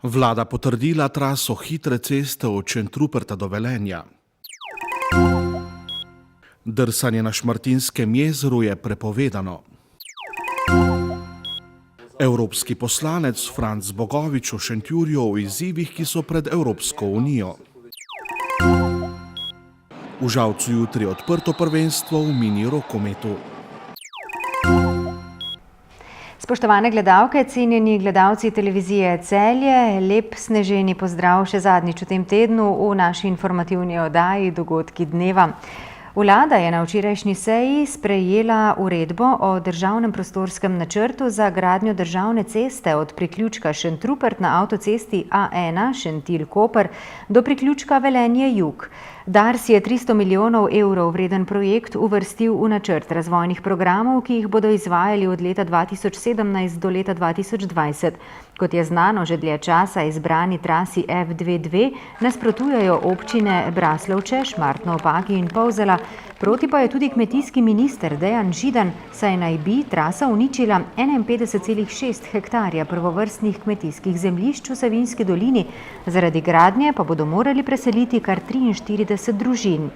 Vlada potrdila traso hitre ceste od Šentruperta do Velenja. Drsanje na Šmartinskem jezeru je prepovedano. Evropski poslanec Franc Bogovič o Šentjurju o izzivih, ki so pred Evropsko unijo. V Žalcu jutri odprto prvenstvo v mini rokometu. Spoštovane gledalke, cenjeni gledalci televizije Celje, lep sneženi pozdrav še zadnjič v tem tednu v naši informativni oddaji Dogodki dneva. Vlada je na včerajšnji seji sprejela uredbo o državnem prostorskem načrtu za gradnjo državne ceste od priključka Šentrupert na avtocesti A1 Šentilj-Koper do priključka Velenje-Jug. Dars je 300 milijonov evrov vreden projekt uvrstil v načrt razvojnih programov, ki jih bodo izvajali od leta 2017 do leta 2020. Kot je znano, že dlje časa izbrani trasi F22 nasprotujejo občine Braslovče, Šmartno ob Paki in Polzela, proti pa je tudi kmetijski minister Dejan Židan, saj naj bi trasa uničila 51,6 hektarja prvovrstnih kmetijskih zemljišč v Savinjski dolini, zaradi gradnje pa bodo morali preseliti kar 43 družin.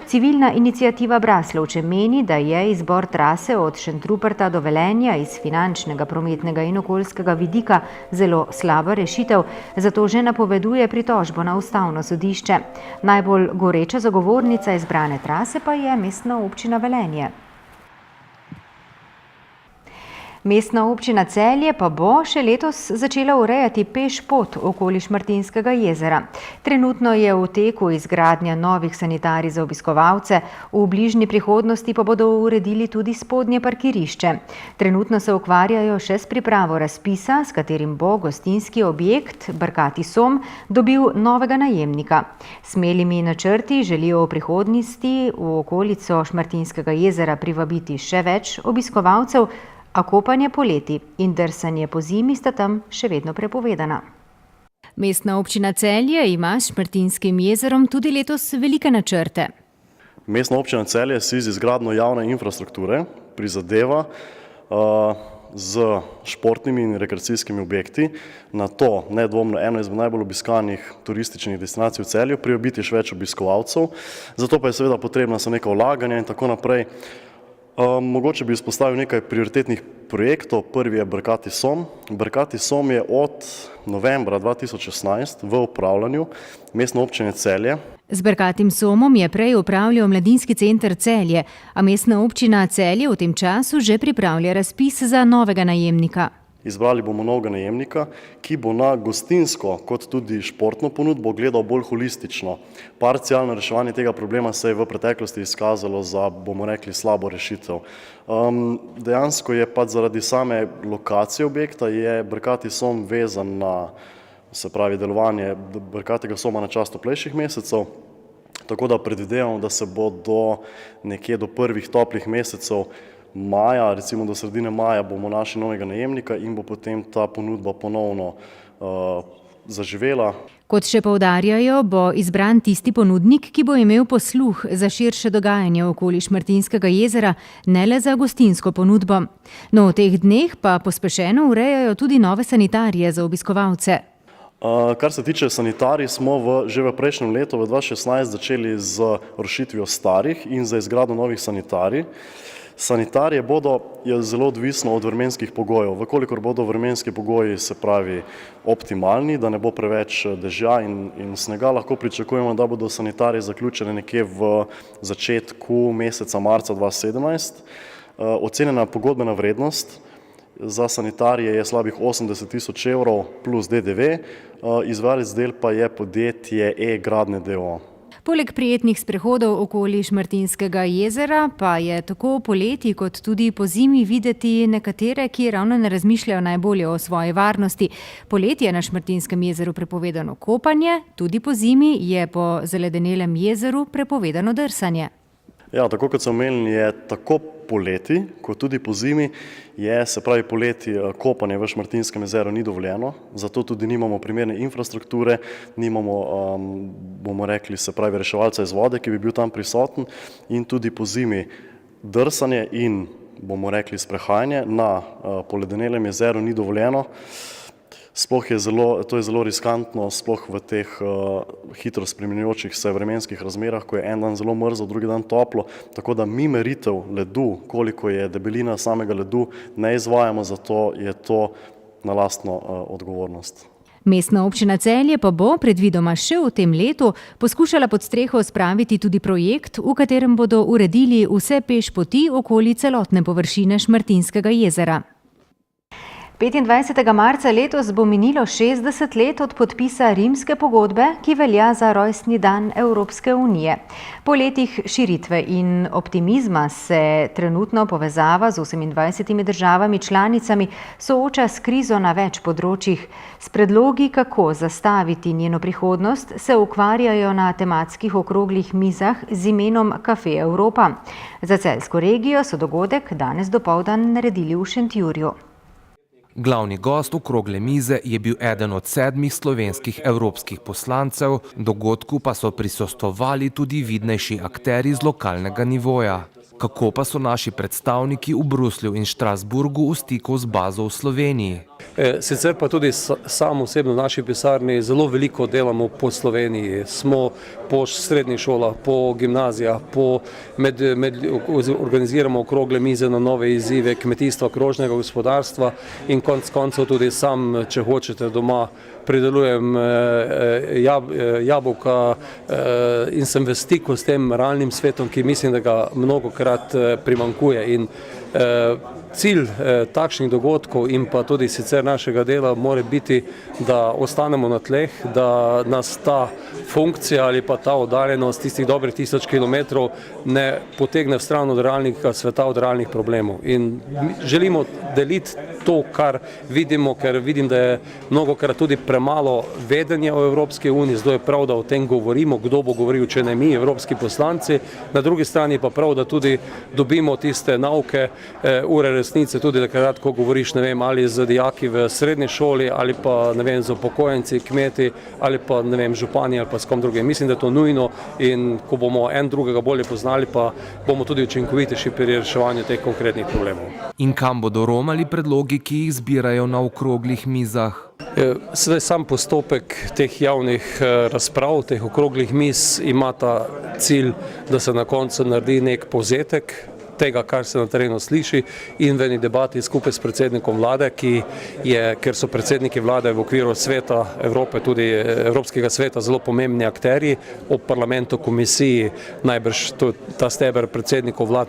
Civilna iniciativa Braslovče meni, da je izbor trase od Šentruperta do Velenja iz finančnega, prometnega in okoljskega vidika zelo slaba rešitev, zato že napoveduje pritožbo na Ustavno sodišče. Najbolj goreča zagovornica izbrane trase pa je Mestna občina Velenje. Mestna občina Celje pa bo še letos začela urejati pešpot okoli Šmartinskega jezera. Trenutno je v teku izgradnja novih sanitarij za obiskovalce, v bližnji prihodnosti pa bodo uredili tudi spodnje parkirišče. Trenutno se ukvarjajo še s pripravo razpisa, s katerim bo gostinski objekt Brkati Som dobil novega najemnika. Smelimi načrti želijo v prihodnosti v okolico Šmartinskega jezera privabiti še več obiskovalcev, a kopanje poleti in drsanje pozimi sta tam še vedno prepovedana. Mestna občina Celje ima s Šmartinskim jezerom tudi letos velike načrte. Mestna občina Celje si z izgradnjo javne infrastrukture prizadeva z športnimi in rekreacijskimi objekti na to nedvomno eno izmed najbolj obiskanih turističnih destinacij v Celju privabiti še več obiskovalcev, zato pa je seveda potrebna so neka vlaganja in tako naprej. Mogoče bi izpostavil nekaj prioritetnih projektov. Prvi je Brkati Som. Brkati Som je od novembra 2016 v upravljanju Mestne občine Celje. Z Brkatim Somom je prej upravljal Mladinski center Celje, a Mestna občina Celje v tem času že pripravlja razpis za novega najemnika. Izbrali bomo novega najemnika, ki bo na gostinsko kot tudi športno ponudbo gledal bolj holistično. Parcialno reševanje tega problema se je v preteklosti izkazalo za, bomo rekli, slabo rešitev. Dejansko je pa zaradi same lokacije objekta je Brkati Som vezan na, se pravi, delovanje Brkatega Soma na čas toplejših mesecev, tako da predvidevamo, da se bo nekje do prvih toplih mesecev maja, recimo do sredine maja bomo našli novega najemnika in bo potem ta ponudba ponovno zaživela. Kot še poudarjajo, bo izbran tisti ponudnik, ki bo imel posluh za širše dogajanje okoli Šmartinskega jezera, ne le za gostinsko ponudbo. No, v teh dneh pa pospešeno urejajo tudi nove sanitarije za obiskovalce. Kar se tiče sanitarij, smo že v prejšnjem letu, v 2016, začeli z rušitvijo starih in za izgradnjo novih sanitarij. Sanitarije je zelo odvisno od vremenskih pogojev. Vkolikor bodo vremenski pogoji, se pravi, optimalni, da ne bo preveč dežja in snega, lahko pričakujemo, da bodo sanitarije zaključene nekje v začetku meseca marca 2017. Ocenjena pogodbena vrednost za sanitarije je slabih 80 tisoč evrov plus DDV, izvajalec del pa je podjetje E-gradnje d.o.o. Poleg prijetnih sprehodov okoli Šmartinskega jezera pa je tako poleti kot tudi pozimi videti nekatere, ki ravno ne razmišljajo najbolje o svoji varnosti. Poleti je na Šmartinskem jezeru prepovedano kopanje, tudi pozimi je po zaledenelem jezeru prepovedano drsanje. Ja, tako kot sem omenil, je tako poleti, kot tudi pozimi, se pravi poleti kopanje v Šmartinskem jezeru ni dovoljeno, zato tudi nimamo primerne infrastrukture, nimamo, bomo rekli, se pravi reševalca iz vode, ki bi bil tam prisoten, in tudi pozimi drsanje in, bomo rekli, sprehajanje na poledenelem jezeru ni dovoljeno. To je zelo riskantno, sploh v teh hitro spremenjujočih se vremenskih razmerah, ko je en dan zelo mrzlo, drugi dan toplo, tako da mi meritev ledu, koliko je debelina samega ledu, ne izvajamo, zato je to na lastno odgovornost. Mestna občina Celje pa bo, predvidoma še v tem letu, poskušala pod streho spraviti tudi projekt, v katerem bodo uredili vse pešpoti okoli celotne površine Šmartinskega jezera. 25. marca letos bo minilo 60 let od podpisa rimske pogodbe, ki velja za rojstni dan Evropske unije. Po letih širitve in optimizma se trenutno povezava z 28 državami članicami sooča s krizo na več področjih. S predlogi, kako zastaviti njeno prihodnost, se ukvarjajo na tematskih okroglih mizah z imenom Café Evropa. Za celjsko regijo so dogodek danes dopoldan naredili v Šentjurju. Glavni gost okrogle mize je bil eden od 7 slovenskih evropskih poslancev, dogodku pa so prisostvovali tudi vidnejši akterji z lokalnega nivoja. Kako pa so naši predstavniki v Bruslju in Strasburgu v stiku z bazo v Sloveniji? Sicer pa tudi sam osebno v naši pisarni zelo veliko delamo po Sloveniji. Smo po srednjih šolah, po gimnazijah, organiziramo okrogle mize na nove izzive kmetijstva, krožnega gospodarstva in konec koncev tudi sam, če hočete, doma pridelujem jabolka in sem v stiku s tem realnim svetom, ki mislim, da ga mnogokrat primanjkuje. In cilj takšnih dogodkov in pa tudi sicer našega dela mora biti, da ostanemo na tleh, da nas ta funkcija ali pa ta oddaljenost tistih dobrih 1000 kilometrov ne potegne v stran od realnega sveta, od realnih problemov. In želimo deliti to, kar vidimo, ker vidim, da je mnogokrat tudi premalo vedenja o Evropski uniji, zato je prav, da o tem govorimo, kdo bo govoril, če ne mi, evropski poslanci. Na drugi strani pa prav, da tudi dobimo tiste nauke, ure resnice, tudi takrat, ko govoriš, ne vem, ali z dijaki v srednji šoli, ali pa, ne vem, z upokojenci, kmeti, ali pa, ne vem, župani, ali pa s kom drugim. Mislim, da je to nujno in ko bomo en drugega bolje poznali, pa bomo tudi učinkovitejši pri reševanju teh konkretnih problemov. In kam bodo romali predlogi, ki jih zbirajo na okroglih mizah? Sedaj sam postopek teh javnih razprav, teh okroglih miz ima ta cilj, da se na koncu naredi nek povzetek tega, kar se na terenu sliši in v eni debati skupaj s predsednikom vlade, ker so predsedniki vlade v okviru sveta Evrope, tudi Evropskega sveta, zelo pomembni akterji, ob parlamentu, komisiji, najbrž ta steber predsednikov vlad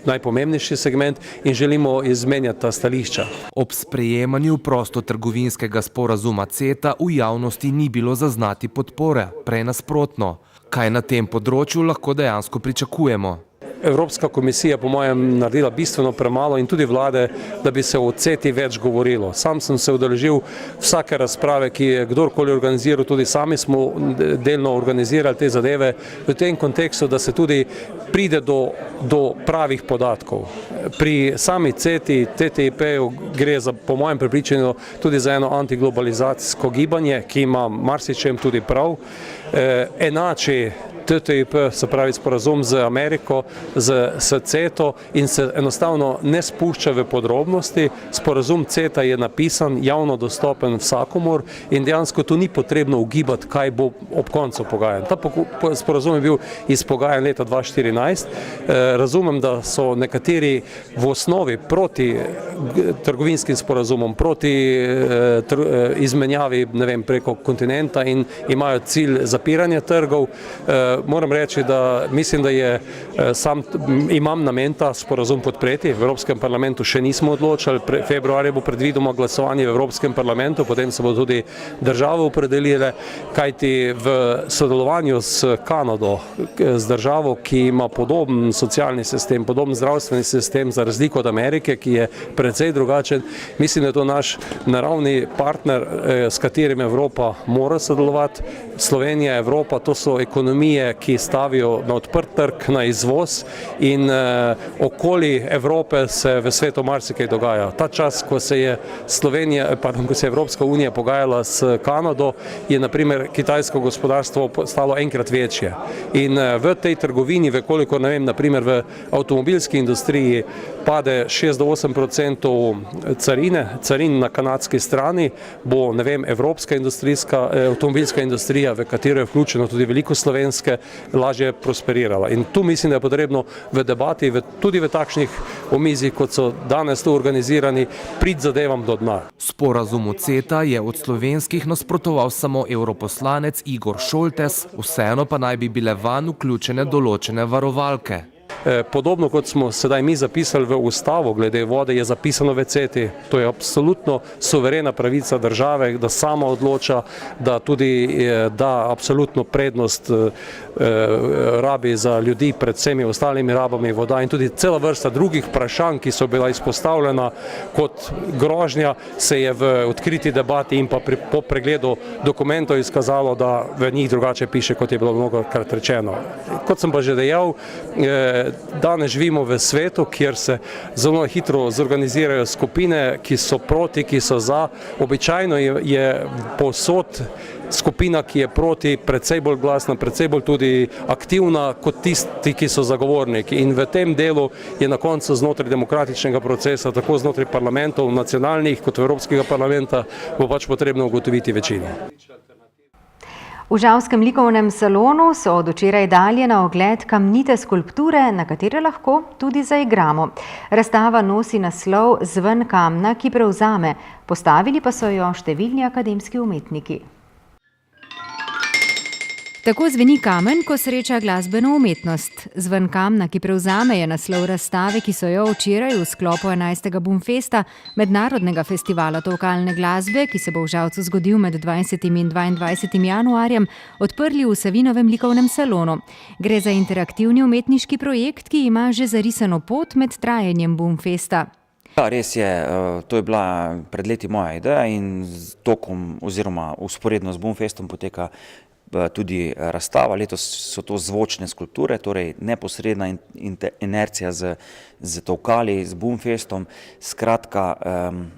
najpomembnejši segment in želimo izmenjati ta stališča. Ob sprejemanju prostotrgovinskega sporazuma CETA v javnosti ni bilo zaznati podpore, prej nasprotno. Kaj na tem področju lahko dejansko pričakujemo? Evropska komisija po mojem naredila bistveno premalo in tudi vlade, da bi se o CETI več govorilo. Sam sem se udeležil vsake razprave, ki je kdorkoli organiziral, tudi sami smo delno organizirali te zadeve v tem kontekstu, da se tudi pride do pravih podatkov. Pri sami CETI, TTIP-ju gre za, po mojem prepričanju, tudi za eno antiglobalizacijsko gibanje, ki ima marsičem tudi prav, enači TTIP, se pravi sporazum z Ameriko, s CETO in se enostavno ne spušča v podrobnosti. Sporazum CETA je napisan, javno dostopen vsakomur in dejansko tu ni potrebno ugibati, kaj bo ob koncu pogajanj. Ta sporazum je bil izpogajan leta 2014. Razumem, da so nekateri v osnovi proti trgovinskim sporazumom, proti izmenjavi, ne vem, preko kontinenta in imajo cilj zapiranja trgov. Moram reči, da mislim, da imam namen ta sporazum podpreti. V Evropskem parlamentu še nismo odločali, februarja bo predvidoma glasovanje v Evropskem parlamentu, potem se bo tudi države opredelile, kajti v sodelovanju s Kanado, z državo, ki ima podoben socialni sistem, podoben zdravstveni sistem za razliko od Amerike, ki je precej drugačen, mislim, da je to naš naravni partner, s katerim Evropa mora sodelovati. Slovenija, Evropa, to so ekonomije, regije, ki stavijo na odprt trg, na izvoz in okoli Evrope se v svetu marsikaj dogaja. Ta čas, ko se je Evropska unija pogajala s Kanado, je na primer kitajsko gospodarstvo stalo enkrat večje. In v tej trgovini, vekoliko, ne vem, na primer v avtomobilski industriji pade 6-8% carin na kanadski strani, bo, ne vem, evropska avtomobilska industrija, v katero je vključeno tudi veliko slovenske, lažje prosperirala. In tu mislim, da je potrebno v debati, tudi v takšnih omizjih, kot so danes tu organizirani, priti zadevam do dna. Sporazumu CETA je od slovenskih nasprotoval samo europoslanec Igor Šoltes, vseeno pa naj bi bile vanj vključene določene varovalke. Podobno kot smo sedaj mi zapisali v ustavo glede vode, je zapisano v CETI. To je absolutno suverena pravica države, da sama odloča, da tudi da absolutno prednost rabi za ljudi pred vsemi ostalimi rabami voda in tudi cela vrsta drugih vprašanj, ki so bila izpostavljena kot grožnja, se je v odkriti debati in pa po pregledu dokumentov izkazalo, da v njih drugače piše, kot je bilo mnogokrat rečeno. Kot sem pa že dejal, danes živimo v svetu, kjer se zelo hitro zorganizirajo skupine, ki so proti, ki so za. Običajno je povsod skupina, ki je proti, precej bolj glasna, precej bolj tudi aktivna kot tisti, ki so zagovorniki. In v tem delu je na koncu znotraj demokratičnega procesa, tako znotraj parlamentov, nacionalnih kot Evropskega parlamenta, bo pač potrebno ugotoviti večino. V Žalskem likovnem salonu so od včeraj dalje na ogled kamnite skulpture, na katere lahko tudi zaigramo. Razstava nosi naslov Zven kamna, ki prevzame. Postavili pa so jo številni akademski umetniki. Tako zveni kamen, ko sreča glasbeno umetnost. Zven kamna, ki prevzame, je naslov razstave, ki so jo včeraj v sklopu 11. Bumfesta, mednarodnega festivala tolkalne glasbe, ki se bo v Žalcu zgodil med 20. in 22. januarjem, odprli v Savinovem likovnem salonu. Gre za interaktivni umetniški projekt, ki ima že zarisano pot med trajanjem Bumfesta. Ja, res je, to je bila pred leti moja ideja in z tokom oziroma vzporedno z Bumfestom poteka tudi razstava. Letos so to zvočne skulpture, torej neposredna inercija z tolkali, z Bumfestom. Skratka,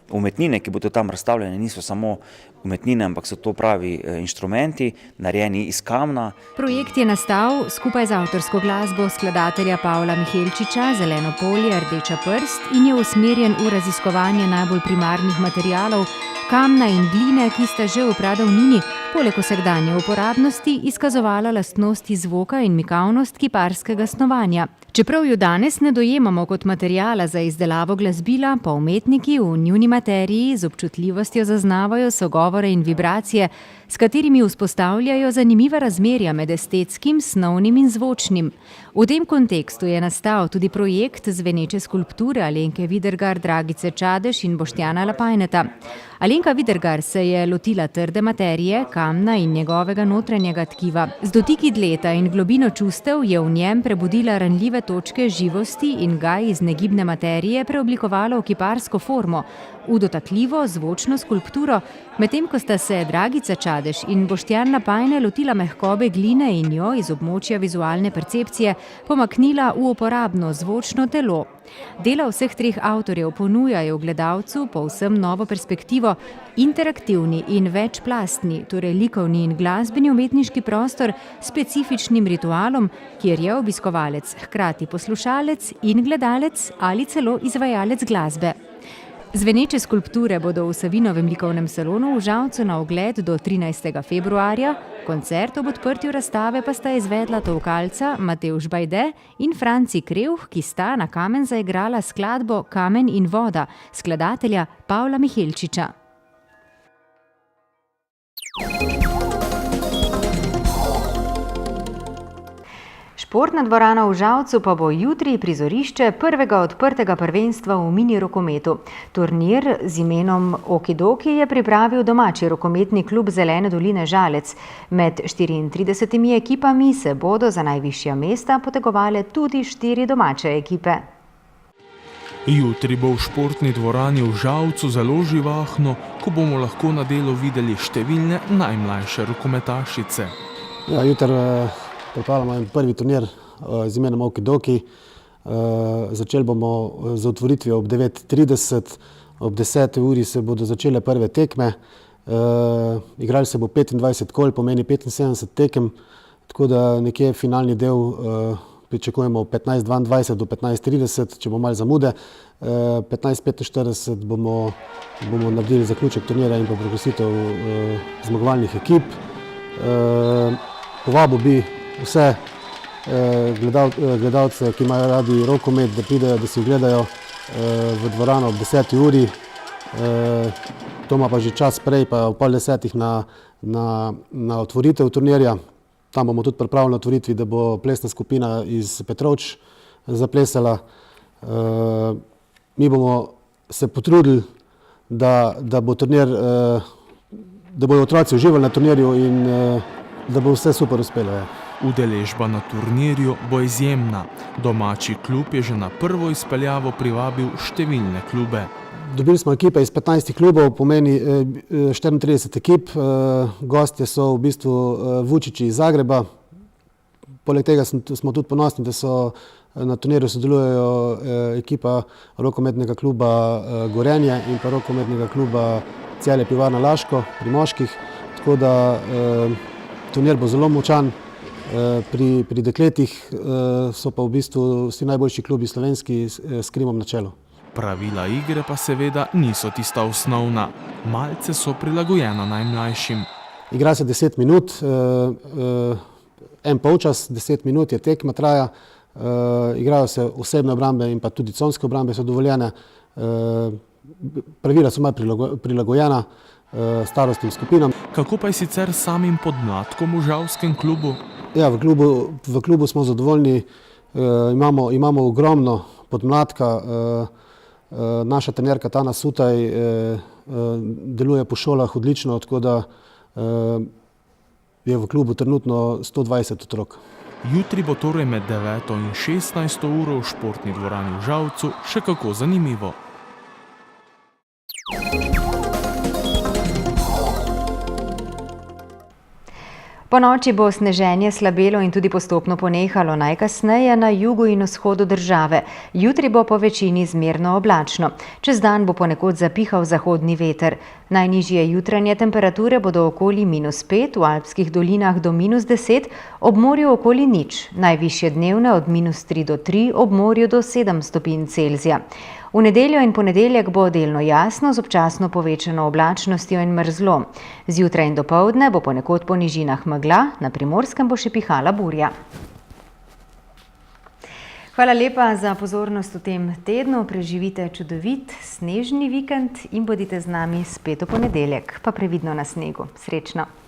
umetnine, ki bodo tam razstavljene, niso samo umetnine, ampak so to pravi inštrumenti, narejeni iz kamna. Projekt je nastal skupaj z avtorsko glasbo skladatelja Pavla Mihelčiča, Zeleno polje, Rdeča prst in je usmerjen v raziskovanje najbolj primarnih materialov, kamna in gline, ki sta že v pradavnini, poleg vsakdanje uporabnosti, izkazovala lastnosti zvoka in mikavnost kiparskega snovanja. Čeprav jo danes ne dojemamo kot materiala za izdelavo glasbila, pa umetniki v njuni materiji z občutljivostjo zaznavajo sogovore in vibracije, s katerimi vzpostavljajo zanimiva razmerja med estetskim, snovnim in zvočnim. V tem kontekstu je nastal tudi projekt zveneče skulpture Alenke Vidergar, Dragice Čadež in Boštjana Lapajneta. Alenka Vidergar se je lotila trde materije, kamna in njegovega notranjega tkiva. Z dotiki dleta in globino čustev je v njem prebudila ranljive točke živosti in ga iz negibne materije preoblikovala v kiparsko formo, v dotakljivo zvočno skulpturo, medtem ko sta se Dragica Čadež in Boštjan Lapajne lotila mehkobe gline in jo iz območja vizualne percepcije pomaknila v uporabno zvočno telo. Dela vseh treh avtorjev ponujajo gledalcu povsem novo perspektivo, interaktivni in večplastni, torej likovni in glasbeni umetniški prostor s specifičnim ritualom, kjer je obiskovalec hkrati poslušalec in gledalec ali celo izvajalec glasbe. Zveneče skulpture bodo v Savinovem likovnem salonu v Žalcu na ogled do 13. februarja, koncert ob odprtju razstave pa sta izvedla tolkalca Matevž Bajde in Franci Krevh, ki sta na kamen zaigrala skladbo Kamen in voda skladatelja Pavla Mihelčiča. Športna dvorana v Žalcu pa bo jutri prizorišče prvega odprtega prvenstva v mini rokometu. Turnir z imenom Okidoki je pripravil domači rokometni klub Zelene doline Žalec. Med 34 ekipami se bodo za najvišja mesta potegovale tudi 4 domače ekipe. Jutri bo v športni dvorani v Žalcu zelo živahno, ko bomo lahko na delu videli številne najmlajše rokometašice. Ja, jutri pripravljamo en prvi turnir z imenom Okidoki. Začeli bomo z otvoritvijo ob 9:30, ob 10. uri se bodo začele prve tekme. Igrali se bo 25 kol, pomeni 75 tekem, tako da nekje finalni del pričakujemo 15:22 do 15:30, če bo malo zamude. 15:45 bomo naredili zaključek turnira in pa proglasitev zmagovalnih ekip. Povabil bi vse gledalce, ki imajo radi rokomet, da pridejo, da si ogledajo v dvorano ob 10. uri. To ima pa že čas prej, pa ob 9:30 na otvoritev turnirja. Tam bomo tudi pripravili na otvoritvi, da bo plesna skupina iz Petrovč zaplesala. Mi bomo se potrudili, da bo turnir, da bodo otroci uživali na turnirju in da bo vse super uspelo. Udeležba na turnirju bo izjemna. Domači klub je že na prvo izpeljavo privabil številne klube. Dobili smo ekipe iz 15 klubov, pomeni 34 ekip. Gostje so v bistvu Vučići iz Zagreba. Poleg tega smo tudi ponosni, da so na turnirju sodelujejo ekipa rokometnega kluba Gorenje in pa rokometnega kluba Celje Pivovarna Laško pri moških. Tako da turnir bo zelo močan. Pri dekletih so pa v bistvu vsi najboljši klubi slovenski s Krimom na čelu. Pravila igre pa seveda niso tista osnovna. Malce so prilagojena najmlajšim. Igra se 10 minut, en polčas, 10 minut je tekma traja. Igrajo se osebne obrambe in pa tudi conske obrambe so dovoljene. Pravila so malo prilagojena starostnim skupinam. Kako pa je sicer samim podmladkom v žalskem klubu? Ja, v klubu smo zadovoljni, imamo ogromno podmladka. Naša trenerka Tana Sutaj deluje po šolah odlično, tako da je v klubu trenutno 120 otrok. Jutri bo torej med 9. in 16. uro v športni dvorani v Žalcu še kako zanimivo. Po noči bo sneženje slabelo in tudi postopno ponehalo, najkasneje na jugu in vzhodu države. Jutri bo po večini zmerno oblačno. Čez dan bo ponekod zapihal zahodni veter. Najnižje jutranje temperature bodo okoli -5, v alpskih dolinah do -10, ob morju okoli 0. Najvišje dnevne od -3 do 3, ob morju do 7 stopinj Celzija. V nedeljo in ponedeljek bo delno jasno z občasno povečano oblačnostjo in mrzlo. Zjutraj in dopoldne bo ponekod po nižinah megla, na Primorskem bo še pihala burja. Hvala lepa za pozornost v tem tednu. Preživite čudovit snežni vikend in bodite z nami spet v ponedeljek. Pa previdno na snegu. Srečno!